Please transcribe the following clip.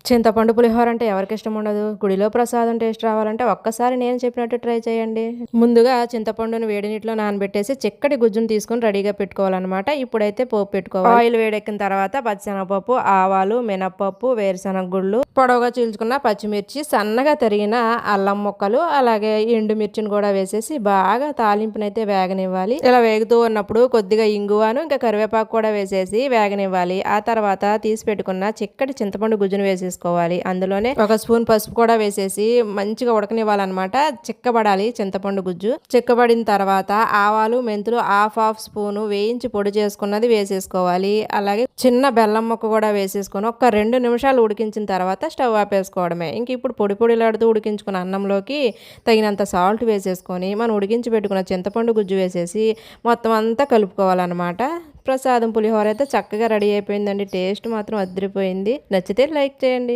చింతపండు పులిహోర అంటే ఎవరికి ఇష్టం ఉండదు. గుడిలో ప్రసాదం టేస్ట్ రావాలంటే ఒక్కసారి నేను చెప్పినట్టు ట్రై చేయండి. ముందుగా చింతపండును వేడి నీటిలో నానబెట్టేసి చిక్కటి గుజ్జును తీసుకొని రెడీగా పెట్టుకోవాలన్నమాట. ఇప్పుడైతే పోపు పెట్టుకోవాలి. ఆయిల్ వేడెక్కిన తర్వాత పచ్చిశనగపప్పు, ఆవాలు, మినప్పప్పు, వేరుశనగ గుళ్ళు, పొడవుగా చీల్చుకున్న పచ్చిమిర్చి, సన్నగా తరిగిన అల్లం ముక్కలు, అలాగే ఎండుమిర్చిని కూడా వేసేసి బాగా తాలింపునైతే వేగనివ్వాలి. ఇలా వేగుతూ ఉన్నప్పుడు కొద్దిగా ఇంగువను ఇంకా కరివేపాకు కూడా వేసేసి వేగనివ్వాలి. ఆ తర్వాత తీసి పెట్టుకున్న చిక్కటి చింతపండు గుజ్జును వేసేసుకోవాలి. అందులోనే ఒక స్పూన్ పసుపు కూడా వేసేసి మంచిగా ఉడకనివ్వాలన్నమాట. చిక్కబడాలి చింతపండు గుజ్జు. చిక్కబడిన తర్వాత ఆవాలు, మెంతులు హాఫ్ స్పూను వేయించి పొడి చేసుకున్నది వేసేసుకోవాలి. అలాగే చిన్న బెల్లం ముక్క కూడా వేసేసుకొని ఒక 2 నిమిషాలు ఉడికించిన తర్వాత స్టవ్ ఆపేసుకోవడమే. ఇంక ఇప్పుడు పొడిలాడుతూ ఉడికించుకున్న అన్నంలోకి తగినంత సాల్ట్ వేసేసుకొని మనం ఉడికించి పెట్టుకున్న చింతపండు గుజ్జు వేసేసి మొత్తం అంతా కలుపుకోవాలన్నమాట. ప్రసాదం పులిహోర అయితే చక్కగా రెడీ అయిపోయిందండి. టేస్ట్ మాత్రం అదిరిపోయింది. నచ్చితే లైక్ చేయండి.